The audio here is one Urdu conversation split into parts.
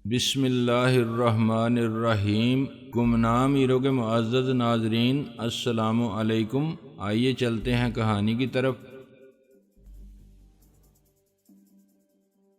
بسم اللہ الرحمن الرحیم۔ گمنام ایرو کے معزز ناظرین، السلام علیکم۔ آئیے چلتے ہیں کہانی کی طرف۔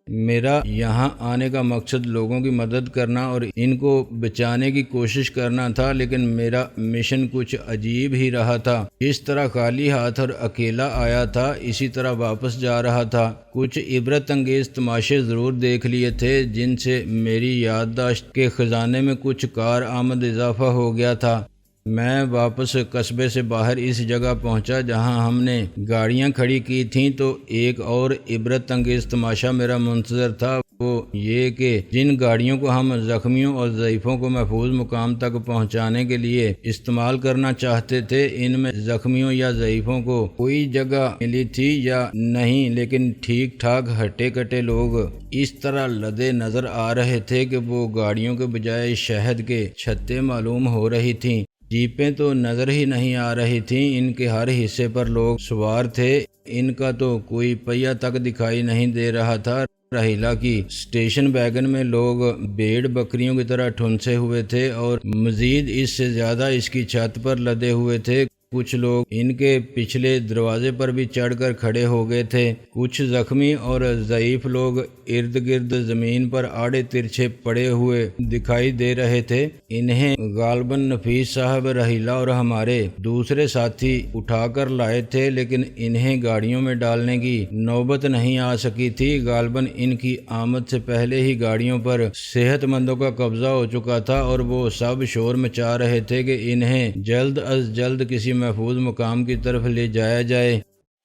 میرا یہاں آنے کا مقصد لوگوں کی مدد کرنا اور ان کو بچانے کی کوشش کرنا تھا، لیکن میرا مشن کچھ عجیب ہی رہا تھا۔ جس طرح خالی ہاتھ اور اکیلا آیا تھا، اسی طرح واپس جا رہا تھا۔ کچھ عبرت انگیز تماشے ضرور دیکھ لیے تھے، جن سے میری یادداشت کے خزانے میں کچھ کارآمد اضافہ ہو گیا تھا۔ میں واپس قصبے سے باہر اس جگہ پہنچا جہاں ہم نے گاڑیاں کھڑی کی تھیں، تو ایک اور عبرت انگیز تماشا میرا منتظر تھا۔ وہ یہ کہ جن گاڑیوں کو ہم زخمیوں اور ضعیفوں کو محفوظ مقام تک پہنچانے کے لیے استعمال کرنا چاہتے تھے، ان میں زخمیوں یا ضعیفوں کو کوئی جگہ ملی تھی یا نہیں، لیکن ٹھیک ٹھاک ہٹے کٹے لوگ اس طرح لدے نظر آ رہے تھے کہ وہ گاڑیوں کے بجائے شہد کے چھتے معلوم ہو رہی تھیں۔ جیپیں تو نظر ہی نہیں آ رہی تھیں، ان کے ہر حصے پر لوگ سوار تھے، ان کا تو کوئی پہیہ تک دکھائی نہیں دے رہا تھا۔ رحیلہ کی اسٹیشن ویگن میں لوگ بھیڑ بکریوں کی طرح ٹھنسے ہوئے تھے، اور مزید اس سے زیادہ اس کی چھت پر لدے ہوئے تھے۔ کچھ لوگ ان کے پچھلے دروازے پر بھی چڑھ کر کھڑے ہو گئے تھے۔ کچھ زخمی اور ضعیف لوگ ارد گرد زمین پر آڑے ترچھے پڑے ہوئے دکھائی دے رہے تھے۔ انہیں غالباً نفیس صاحب، رحیلہ اور ہمارے دوسرے ساتھی اٹھا کر لائے تھے، لیکن انہیں گاڑیوں میں ڈالنے کی نوبت نہیں آ سکی تھی۔ غالباً ان کی آمد سے پہلے ہی گاڑیوں پر صحت مندوں کا قبضہ ہو چکا تھا، اور وہ سب شور مچا رہے تھے کہ انہیں جلد از جلد کسی محفوظ مقام کی طرف لے جایا جائے۔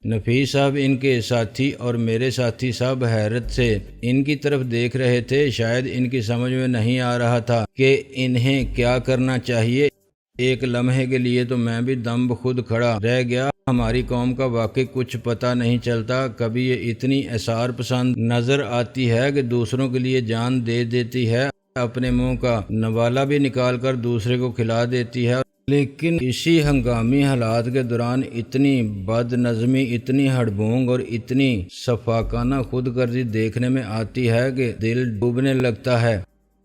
نفیس صاحب، ان کے ساتھی اور میرے ساتھی سب حیرت سے ان کی طرف دیکھ رہے تھے۔ شاید ان کی سمجھ میں نہیں آ رہا تھا کہ انہیں کیا کرنا چاہیے۔ ایک لمحے کے لیے تو میں بھی دم بخود کھڑا رہ گیا۔ ہماری قوم کا واقعی کچھ پتہ نہیں چلتا، کبھی یہ اتنی اثار پسند نظر آتی ہے کہ دوسروں کے لیے جان دے دیتی ہے، اپنے منہ کا نوالہ بھی نکال کر دوسرے کو کھلا دیتی ہے، لیکن اسی ہنگامی حالات کے دوران اتنی بد نظمی، اتنی ہڑبونگ اور اتنی سفاکانہ خود غرضی دیکھنے میں آتی ہے کہ دل ڈوبنے لگتا ہے۔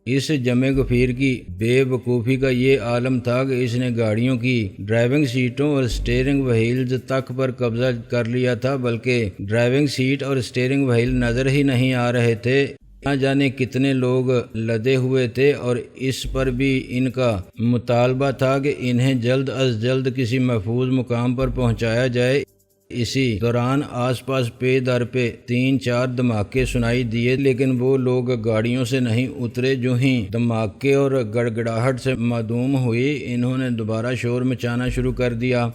اس جمع غفیر کی بے وقوفی کا یہ عالم تھا کہ اس نے گاڑیوں کی ڈرائیونگ سیٹوں اور سٹیئرنگ وہیلز تک پر قبضہ کر لیا تھا، بلکہ ڈرائیونگ سیٹ اور سٹیئرنگ وہیل نظر ہی نہیں آ رہے تھے۔ نہ جانے کتنے لوگ لدے ہوئے تھے، اور اس پر بھی ان کا مطالبہ تھا کہ انہیں جلد از جلد کسی محفوظ مقام پر پہنچایا جائے۔ اسی دوران آس پاس پے در پہ 3-4 دھماکے سنائی دیے، لیکن وہ لوگ گاڑیوں سے نہیں اترے۔ جو ہی دھماکے اور گڑگڑاہٹ سے معدوم ہوئی، انہوں نے دوبارہ شور مچانا شروع کر دیا۔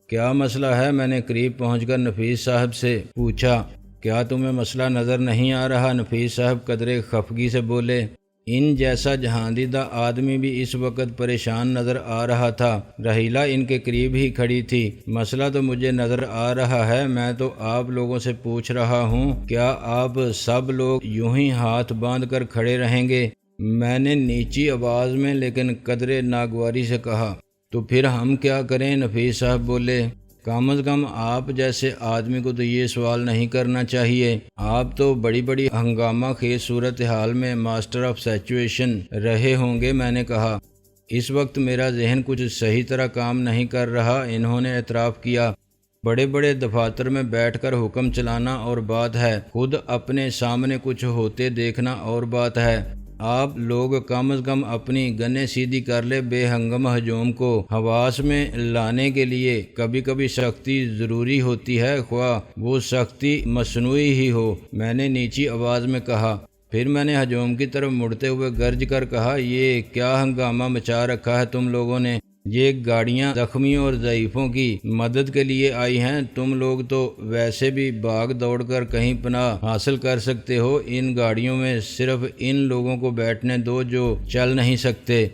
کیا مسئلہ ہے؟ میں نے قریب پہنچ کر نفیس صاحب سے پوچھا۔ کیا تمہیں مسئلہ نظر نہیں آ رہا؟ نفیس صاحب قدرے خفگی سے بولے۔ ان جیسا جہاندیدہ آدمی بھی اس وقت پریشان نظر آ رہا تھا۔ رحیلہ ان کے قریب ہی کھڑی تھی۔ مسئلہ تو مجھے نظر آ رہا ہے، میں تو آپ لوگوں سے پوچھ رہا ہوں، کیا آپ سب لوگ یوں ہی ہاتھ باندھ کر کھڑے رہیں گے؟ میں نے نیچی آواز میں لیکن قدرے ناگواری سے کہا۔ تو پھر ہم کیا کریں؟ نفیس صاحب بولے۔ کم از کم آپ جیسے آدمی کو تو یہ سوال نہیں کرنا چاہیے۔ آپ تو بڑی بڑی ہنگامہ خیز صورتحال میں ماسٹر آف سچویشن رہے ہوں گے۔ میں نے کہا۔ اس وقت میرا ذہن کچھ صحیح طرح کام نہیں کر رہا، انہوں نے اعتراف کیا۔ بڑے بڑے دفاتر میں بیٹھ کر حکم چلانا اور بات ہے، خود اپنے سامنے کچھ ہوتے دیکھنا اور بات ہے۔ آپ لوگ کم از کم اپنی گنیں سیدھی کر لے۔ بے ہنگم ہجوم کو حواس میں لانے کے لیے کبھی کبھی سختی ضروری ہوتی ہے، خواہ وہ سختی مصنوعی ہی ہو، میں نے نیچی آواز میں کہا۔ پھر میں نے ہجوم کی طرف مڑتے ہوئے گرج کر کہا، یہ کیا ہنگامہ مچا رکھا ہے تم لوگوں نے؟ یہ گاڑیاں زخمیوں اور ضعیفوں کی مدد کے لیے آئی ہیں، تم لوگ تو ویسے بھی بھاگ دوڑ کر کہیں پناہ حاصل کر سکتے ہو۔ ان گاڑیوں میں صرف ان لوگوں کو بیٹھنے دو جو چل نہیں سکتے۔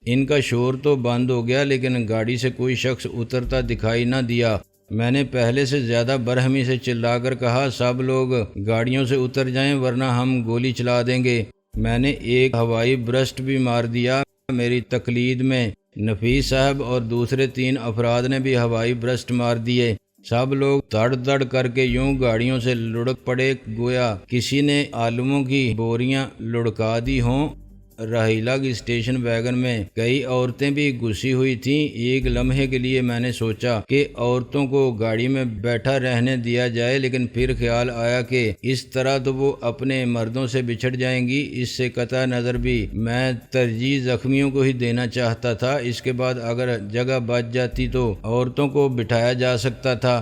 ان کا شور تو بند ہو گیا، لیکن گاڑی سے کوئی شخص اترتا دکھائی نہ دیا۔ میں نے پہلے سے زیادہ برہمی سے چلا کر کہا، سب لوگ گاڑیوں سے اتر جائیں ورنہ ہم گولی چلا دیں گے۔ میں نے ایک ہوائی برسٹ بھی مار دیا۔ میری تقلید میں نفیس صاحب اور دوسرے 3 افراد نے بھی ہوائی برسٹ مار دیے۔ سب لوگ دڑ دڑ کر کے یوں گاڑیوں سے لڑک پڑے گویا کسی نے آلووں کی بوریاں لڑکا دی ہوں۔ رحیلہ کی اسٹیشن ویگن میں کئی عورتیں بھی گھسی ہوئی تھیں۔ ایک لمحے کے لیے میں نے سوچا کہ عورتوں کو گاڑی میں بیٹھا رہنے دیا جائے، لیکن پھر خیال آیا کہ اس طرح تو وہ اپنے مردوں سے بچھڑ جائیں گی۔ اس سے قطع نظر بھی میں ترجیح زخمیوں کو ہی دینا چاہتا تھا۔ اس کے بعد اگر جگہ بچ جاتی تو عورتوں کو بٹھایا جا سکتا تھا۔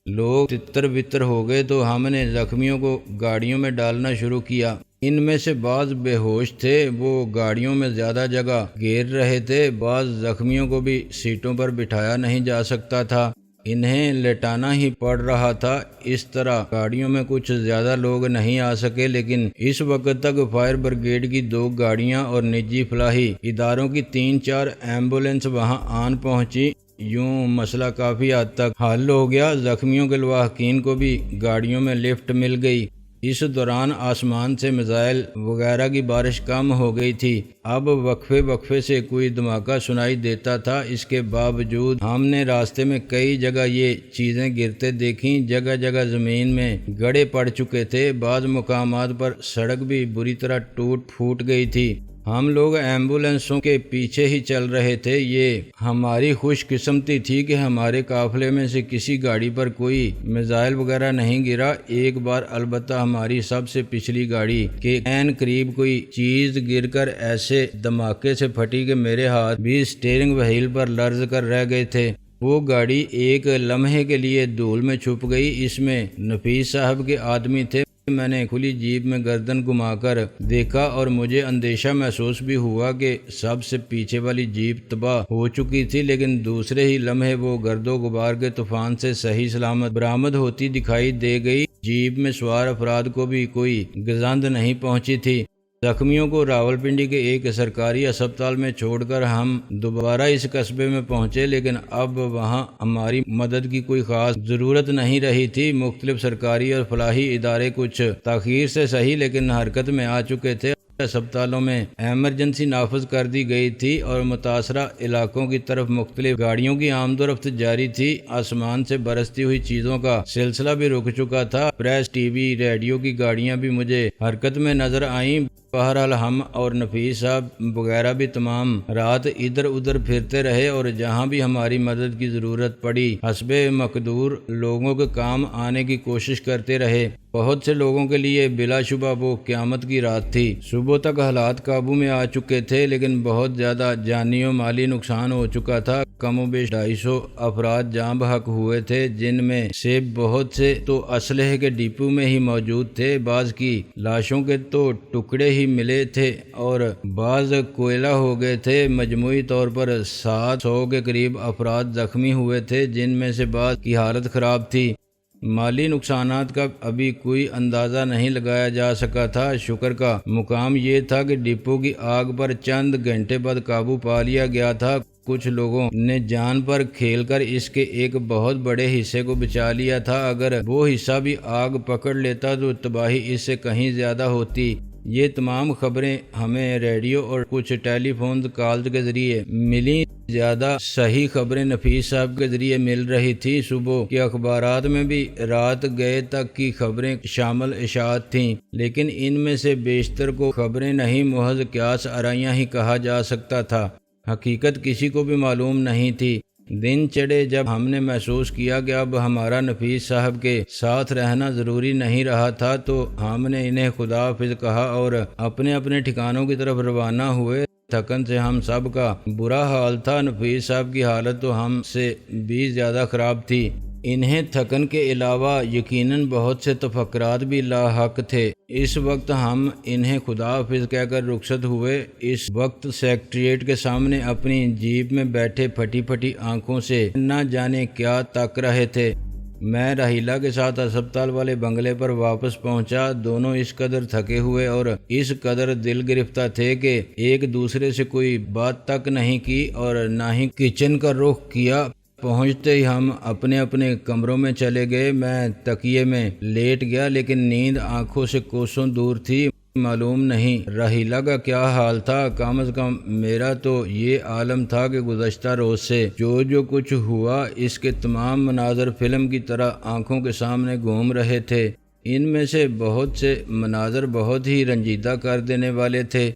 لوگ تتر بتر ہو گئے تو ہم نے زخمیوں کو گاڑیوں میں ڈالنا شروع کیا۔ ان میں سے بعض بے ہوش تھے، وہ گاڑیوں میں زیادہ جگہ گھیر رہے تھے۔ بعض زخمیوں کو بھی سیٹوں پر بٹھایا نہیں جا سکتا تھا، انہیں لٹانا ہی پڑ رہا تھا۔ اس طرح گاڑیوں میں کچھ زیادہ لوگ نہیں آ سکے، لیکن اس وقت تک فائر بریگیڈ کی 2 گاڑیاں اور نجی فلاحی اداروں کی 3-4 ایمبولینس وہاں آن پہنچی۔ یوں مسئلہ کافی حد تک حل ہو گیا۔ زخمیوں کے لواحقین کو بھی گاڑیوں میں لفٹ مل گئی۔ اس دوران آسمان سے میزائل وغیرہ کی بارش کم ہو گئی تھی۔ اب وقفے سے کوئی دھماکہ سنائی دیتا تھا۔ اس کے باوجود ہم نے راستے میں کئی جگہ یہ چیزیں گرتے دیکھیں۔ جگہ جگہ زمین میں گڑھے پڑ چکے تھے۔ بعض مقامات پر سڑک بھی بری طرح ٹوٹ پھوٹ گئی تھی۔ ہم لوگ ایمبولینسوں کے پیچھے ہی چل رہے تھے۔ یہ ہماری خوش قسمتی تھی کہ ہمارے قافلے میں سے کسی گاڑی پر کوئی میزائل وغیرہ نہیں گرا۔ ایک بار البتہ ہماری سب سے پچھلی گاڑی کے عین قریب کوئی چیز گر کر ایسے دھماکے سے پھٹی کہ میرے ہاتھ بھی اسٹیئرنگ وہیل پر لرز کر رہ گئے تھے۔ وہ گاڑی ایک لمحے کے لیے دھول میں چھپ گئی۔ اس میں نفیس صاحب کے آدمی تھے۔ میں نے کھلی جیپ میں گردن گھما کر دیکھا اور مجھے اندیشہ محسوس بھی ہوا کہ سب سے پیچھے والی جیپ تباہ ہو چکی تھی، لیکن دوسرے ہی لمحے وہ گرد و غبار کے طوفان سے صحیح سلامت برآمد ہوتی دکھائی دے گئی۔ جیپ میں سوار افراد کو بھی کوئی گزند نہیں پہنچی تھی۔ زخمیوں کو راولپنڈی کے ایک سرکاری ہسپتال میں چھوڑ کر ہم دوبارہ اس قصبے میں پہنچے، لیکن اب وہاں ہماری مدد کی کوئی خاص ضرورت نہیں رہی تھی۔ مختلف سرکاری اور فلاحی ادارے کچھ تاخیر سے صحیح لیکن حرکت میں آ چکے تھے۔ ہسپتالوں میں ایمرجنسی نافذ کر دی گئی تھی اور متاثرہ علاقوں کی طرف مختلف گاڑیوں کی آمد و رفت جاری تھی۔ آسمان سے برستی ہوئی چیزوں کا سلسلہ بھی رک چکا تھا۔ پریس، ٹی وی، ریڈیو کی گاڑیاں بھی مجھے حرکت میں نظر آئیں۔ بہرحال ہم اور نفیس صاحب وغیرہ بھی تمام رات ادھر ادھر پھرتے رہے اور جہاں بھی ہماری مدد کی ضرورت پڑی حسب مقدور لوگوں کے کام آنے کی کوشش کرتے رہے۔ بہت سے لوگوں کے لیے بلا شبہ وہ قیامت کی رات تھی۔ صبح تک حالات قابو میں آ چکے تھے، لیکن بہت زیادہ جانی و مالی نقصان ہو چکا تھا۔ کم و بیش 250 افراد جاں بحق ہوئے تھے، جن میں سے بہت سے تو اسلحے کے ڈپو میں ہی موجود تھے، بعض کی لاشوں کے تو ٹکڑے ہی ملے تھے اور بعض کوئلہ ہو گئے تھے۔ مجموعی طور پر 700 کے قریب افراد زخمی ہوئے تھے، جن میں سے بعض کی حالت خراب تھی۔ مالی نقصانات کا ابھی کوئی اندازہ نہیں لگایا جا سکا تھا۔ شکر کا مقام یہ تھا کہ ڈپو کی آگ پر چند گھنٹے بعد قابو پا لیا گیا تھا۔ کچھ لوگوں نے جان پر کھیل کر اس کے ایک بہت بڑے حصے کو بچا لیا تھا۔ اگر وہ حصہ بھی آگ پکڑ لیتا تو تباہی اس سے کہیں زیادہ ہوتی۔ یہ تمام خبریں ہمیں ریڈیو اور کچھ ٹیلی فون کالز کے ذریعے ملیں۔ زیادہ صحیح خبریں نفیس صاحب کے ذریعے مل رہی تھی۔ صبح کے اخبارات میں بھی رات گئے تک کی خبریں شامل اشاعت تھیں، لیکن ان میں سے بیشتر کو خبریں نہیں محض قیاس آرائیاں ہی کہا جا سکتا تھا۔ حقیقت کسی کو بھی معلوم نہیں تھی۔ دن چڑھے جب ہم نے محسوس کیا کہ اب ہمارا نفیس صاحب کے ساتھ رہنا ضروری نہیں رہا تھا، تو ہم نے انہیں خدا حافظ کہا اور اپنے اپنے ٹھکانوں کی طرف روانہ ہوئے۔ تھکن سے ہم سب کا برا حال تھا۔ نفیس صاحب کی حالت تو ہم سے بھی زیادہ خراب تھی۔ انہیں تھکن کے علاوہ یقیناً بہت سے تفکرات بھی لاحق تھے۔ اس وقت ہم انہیں خدا حافظ کہہ کر رخصت ہوئے۔ اس وقت سیکریٹریٹ کے سامنے اپنی جیپ میں بیٹھے پھٹی پھٹی آنکھوں سے نہ جانے کیا تک رہے تھے۔ میں رحیلہ کے ساتھ ہسپتال والے بنگلے پر واپس پہنچا۔ دونوں اس قدر تھکے ہوئے اور اس قدر دل گرفتہ تھے کہ ایک دوسرے سے کوئی بات تک نہیں کی اور نہ ہی کچن کا رخ کیا۔ پہنچتے ہی ہم اپنے اپنے کمروں میں چلے گئے۔ میں تکیے میں لیٹ گیا، لیکن نیند آنکھوں سے کوسوں دور تھی۔ معلوم نہیں رحیلہ کا کیا حال تھا، کم از کم میرا تو یہ عالم تھا کہ گزشتہ روز سے جو کچھ ہوا اس کے تمام مناظر فلم کی طرح آنکھوں کے سامنے گھوم رہے تھے۔ ان میں سے بہت سے مناظر بہت ہی رنجیدہ کر دینے والے تھے۔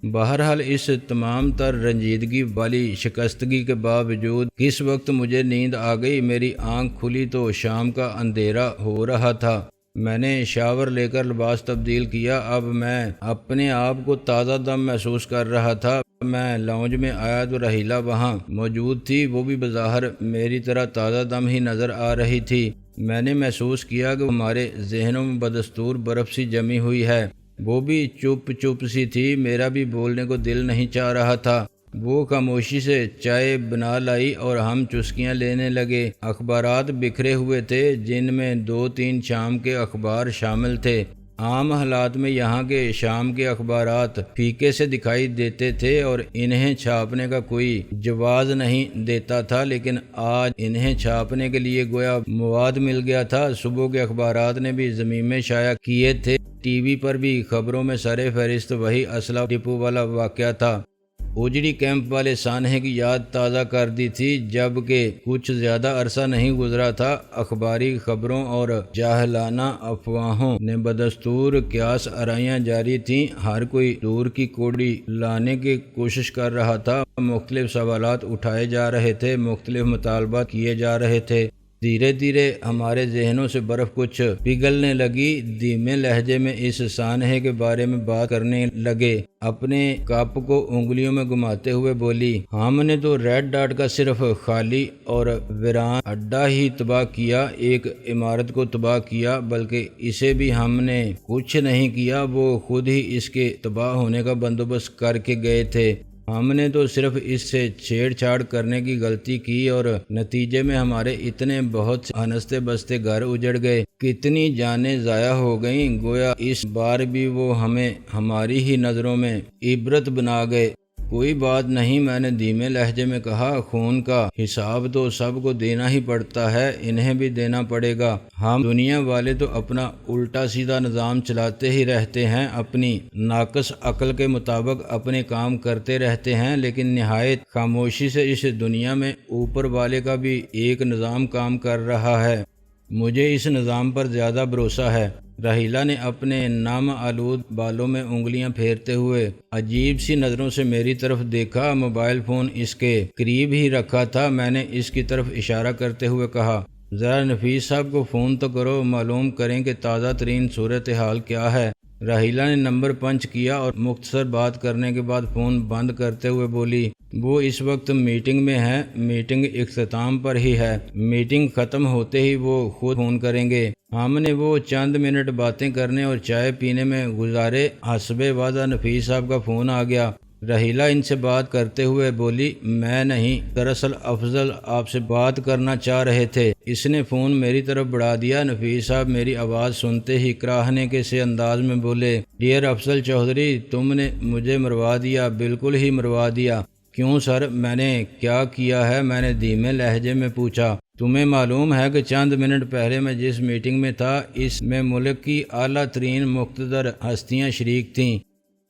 بہرحال اس تمام تر رنجیدگی والی شکستگی کے باوجود کس وقت مجھے نیند آ گئی، میری آنکھ کھلی تو شام کا اندھیرا ہو رہا تھا۔ میں نے شاور لے کر لباس تبدیل کیا۔ اب میں اپنے آپ کو تازہ دم محسوس کر رہا تھا۔ میں لاؤنج میں آیا تو رحیلہ وہاں موجود تھی، وہ بھی بظاہر میری طرح تازہ دم ہی نظر آ رہی تھی۔ میں نے محسوس کیا کہ ہمارے ذہنوں میں بدستور برف سی جمی ہوئی ہے۔ وہ بھی چپ سی تھی، میرا بھی بولنے کو دل نہیں چاہ رہا تھا۔ وہ خاموشی سے چائے بنا لائی اور ہم چسکیاں لینے لگے۔ اخبارات بکھرے ہوئے تھے جن میں 2-3 شام کے اخبار شامل تھے۔ عام حالات میں یہاں کے شام کے اخبارات پھیکے سے دکھائی دیتے تھے اور انہیں چھاپنے کا کوئی جواز نہیں دیتا تھا، لیکن آج انہیں چھاپنے کے لیے گویا مواد مل گیا تھا۔ صبح کے اخبارات نے بھی ضمیمے شائع کیے تھے، ٹی وی پر بھی خبروں میں سر فہرست وہی اسلحہ ڈپو والا واقعہ تھا۔ اوجڑی کیمپ والے سانحے کی یاد تازہ کر دی تھی، جبکہ کچھ زیادہ عرصہ نہیں گزرا تھا۔ اخباری خبروں اور جاہلانہ افواہوں نے بدستور قیاس آرائیاں جاری تھیں۔ ہر کوئی دور کی کوڑی لانے کی کوشش کر رہا تھا، مختلف سوالات اٹھائے جا رہے تھے، مختلف مطالبات کیے جا رہے تھے۔ دھیرے دھیرے ہمارے ذہنوں سے برف کچھ پگھلنے لگی۔ دھیمے لہجے میں اس سانحے کے بارے میں بات کرنے لگے۔ اپنے کپ کو انگلیوں میں گھماتے ہوئے بولی، ہم نے تو ریڈ ڈاٹ کا صرف خالی اور ویران اڈا ہی تباہ کیا، ایک عمارت کو تباہ کیا، بلکہ اسے بھی ہم نے کچھ نہیں کیا، وہ خود ہی اس کے تباہ ہونے کا بندوبست کر کے گئے تھے۔ ہم نے تو صرف اس سے چھیڑ چھاڑ کرنے کی غلطی کی اور نتیجے میں ہمارے اتنے بہت سے ہنستے بستے گھر اجڑ گئے، کتنی جانیں ضائع ہو گئیں، گویا اس بار بھی وہ ہمیں ہماری ہی نظروں میں عبرت بنا گئے۔ کوئی بات نہیں، میں نے دھیمے لہجے میں کہا، خون کا حساب تو سب کو دینا ہی پڑتا ہے، انہیں بھی دینا پڑے گا۔ ہم دنیا والے تو اپنا الٹا سیدھا نظام چلاتے ہی رہتے ہیں، اپنی ناقص عقل کے مطابق اپنے کام کرتے رہتے ہیں، لیکن نہایت خاموشی سے اس دنیا میں اوپر والے کا بھی ایک نظام کام کر رہا ہے۔ مجھے اس نظام پر زیادہ بھروسہ ہے۔ رحیلہ نے اپنے نام آلود بالوں میں انگلیاں پھیرتے ہوئے عجیب سی نظروں سے میری طرف دیکھا۔ موبائل فون اس کے قریب ہی رکھا تھا۔ میں نے اس کی طرف اشارہ کرتے ہوئے کہا، ذرا نفیس صاحب کو فون تو کرو، معلوم کریں کہ تازہ ترین صورتحال کیا ہے۔ رحیلہ نے نمبر پنچ کیا اور مختصر بات کرنے کے بعد فون بند کرتے ہوئے بولی، وہ اس وقت میٹنگ میں ہے، میٹنگ اختتام پر ہی ہے، میٹنگ ختم ہوتے ہی وہ خود فون کریں گے۔ ہم نے وہ چند منٹ باتیں کرنے اور چائے پینے میں گزارے، حسب وعدہ نفیس صاحب کا فون آ گیا۔ رحیلہ ان سے بات کرتے ہوئے بولی، میں نہیں، دراصل افضل آپ سے بات کرنا چاہ رہے تھے۔ اس نے فون میری طرف بڑھا دیا۔ نفیس صاحب میری آواز سنتے ہی کراہنے کے سے انداز میں بولے، ڈیئر افضل چودھری، تم نے مجھے مروا دیا، بالکل ہی مروا دیا۔ کیوں سر، میں نے کیا کیا ہے؟ میں نے دھیمے لہجے میں پوچھا۔ تمہیں معلوم ہے کہ چند منٹ پہلے میں جس میٹنگ میں تھا، اس میں ملک کی اعلیٰ ترین مقتدر ہستیاں شریک تھیں۔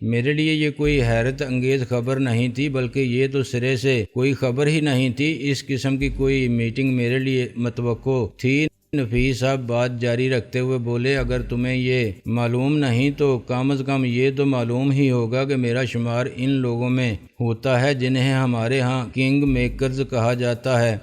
میرے لیے یہ کوئی حیرت انگیز خبر نہیں تھی، بلکہ یہ تو سرے سے کوئی خبر ہی نہیں تھی۔ اس قسم کی کوئی میٹنگ میرے لیے متوقع تھی۔ نفیس صاحب بات جاری رکھتے ہوئے بولے، اگر تمہیں یہ معلوم نہیں تو کم از کم یہ تو معلوم ہی ہوگا کہ میرا شمار ان لوگوں میں ہوتا ہے جنہیں ہمارے ہاں کنگ میکرز کہا جاتا ہے۔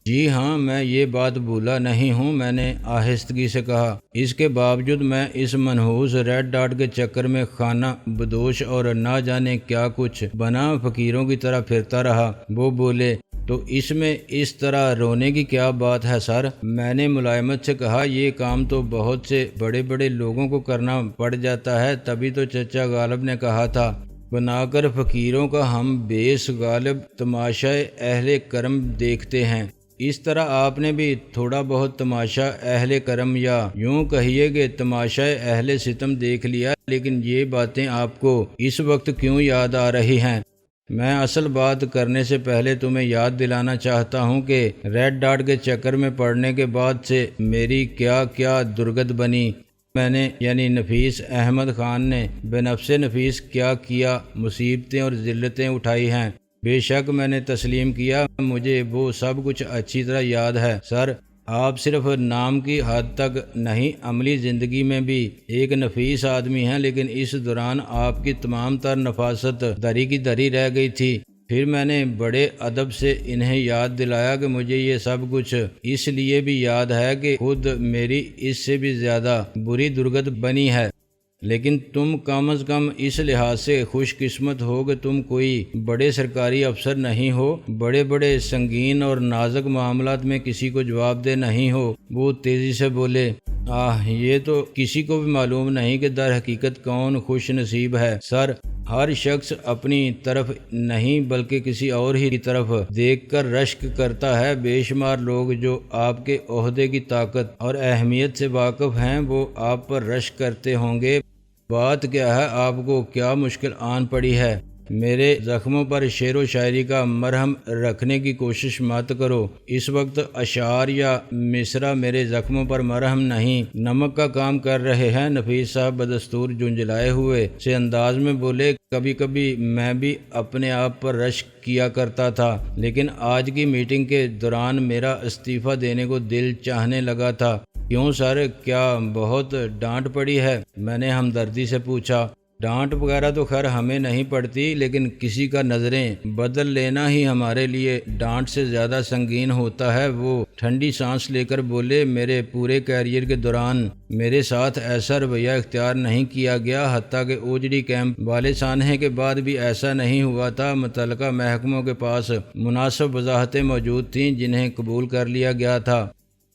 جی ہاں، میں یہ بات بھولا نہیں ہوں، میں نے آہستگی سے کہا۔ اس کے باوجود میں اس منحوس ریڈ ڈاٹ کے چکر میں خانہ بدوش اور نہ جانے کیا کچھ بنا فقیروں کی طرح پھرتا رہا۔ وہ بولے، تو اس میں اس طرح رونے کی کیا بات ہے سر؟ میں نے ملائمت سے کہا، یہ کام تو بہت سے بڑے بڑے لوگوں کو کرنا پڑ جاتا ہے، تبھی تو چچا غالب نے کہا تھا، بنا کر فقیروں کا ہم بیس غالب تماشائے اہل کرم دیکھتے ہیں۔ اس طرح آپ نے بھی تھوڑا بہت تماشا اہل کرم یا یوں کہیے کہ تماشائے اہل ستم دیکھ لیا، لیکن یہ باتیں آپ کو اس وقت کیوں یاد آ رہی ہیں؟ میں اصل بات کرنے سے پہلے تمہیں یاد دلانا چاہتا ہوں کہ ریڈ ڈاٹ کے چکر میں پڑنے کے بعد سے میری کیا کیا درگت بنی۔ میں نے یعنی نفیس احمد خان نے بنفس نفیس کیا کیا مصیبتیں اور ذلتیں اٹھائی ہیں، بے شک میں نے تسلیم کیا، مجھے وہ سب کچھ اچھی طرح یاد ہے سر۔ آپ صرف نام کی حد تک نہیں، عملی زندگی میں بھی ایک نفیس آدمی ہیں، لیکن اس دوران آپ کی تمام تر نفاست دری کی دری رہ گئی تھی۔ پھر میں نے بڑے ادب سے انہیں یاد دلایا کہ مجھے یہ سب کچھ اس لیے بھی یاد ہے کہ خود میری اس سے بھی زیادہ بری درگت بنی ہے، لیکن تم کم از کم اس لحاظ سے خوش قسمت ہو کہ تم کوئی بڑے سرکاری افسر نہیں ہو، بڑے بڑے سنگین اور نازک معاملات میں کسی کو جواب دہ نہیں ہو۔ وہ تیزی سے بولے، یہ تو کسی کو بھی معلوم نہیں کہ در حقیقت کون خوش نصیب ہے سر۔ ہر شخص اپنی طرف نہیں بلکہ کسی اور ہی کی طرف دیکھ کر رشک کرتا ہے۔ بے شمار لوگ جو آپ کے عہدے کی طاقت اور اہمیت سے واقف ہیں وہ آپ پر رشک کرتے ہوں گے۔ بات کیا ہے، آپ کو کیا مشکل آن پڑی ہے؟ میرے زخموں پر شعر و شاعری کا مرہم رکھنے کی کوشش مت کرو۔ اس وقت اشعار یا مصرع میرے زخموں پر مرہم نہیں، نمک کا کام کر رہے ہیں۔ نفیس صاحب بدستور جھنجھلائے ہوئے سے انداز میں بولے، کبھی کبھی میں بھی اپنے آپ پر رشک کیا کرتا تھا، لیکن آج کی میٹنگ کے دوران میرا استعفیٰ دینے کو دل چاہنے لگا تھا۔ کیوں سر، کیا بہت ڈانٹ پڑی ہے؟ میں نے ہمدردی سے پوچھا۔ ڈانٹ وغیرہ تو خیر ہمیں نہیں پڑتی، لیکن کسی کا نظریں بدل لینا ہی ہمارے لیے ڈانٹ سے زیادہ سنگین ہوتا ہے۔ وہ ٹھنڈی سانس لے کر بولے، میرے پورے کیریئر کے دوران میرے ساتھ ایسا رویہ اختیار نہیں کیا گیا، حتیٰ کہ اوجڑی کیمپ والے سانحے کے بعد بھی ایسا نہیں ہوا تھا۔ متعلقہ محکموں کے پاس مناسب وضاحتیں موجود تھیں جنہیں قبول کر لیا گیا تھا۔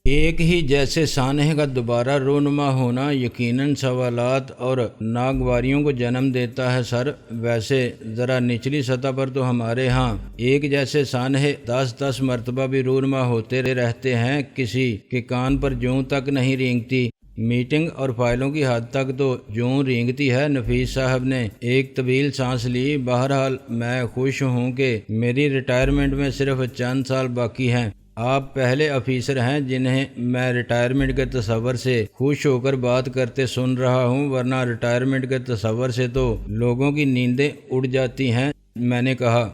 ایک ہی جیسے سانحے کا دوبارہ رونما ہونا یقیناً سوالات اور ناگواریوں کو جنم دیتا ہے سر۔ ویسے ذرا نچلی سطح پر تو ہمارے ہاں ایک جیسے سانحے 10 مرتبہ بھی رونما ہوتے رہتے ہیں، کسی کے کان پر جوں تک نہیں رینگتی۔ میٹنگ اور فائلوں کی حد تک تو جوں رینگتی ہے۔ نفیس صاحب نے ایک طویل سانس لی۔ بہرحال میں خوش ہوں کہ میری ریٹائرمنٹ میں صرف چند سال باقی ہیں۔ آپ پہلے آفیسر ہیں جنہیں میں ریٹائرمنٹ کے تصور سے خوش ہو کر بات کرتے سن رہا ہوں، ورنہ ریٹائرمنٹ کے تصور سے تو لوگوں کی نیندیں اڑ جاتی ہیں۔ میں نے کہا،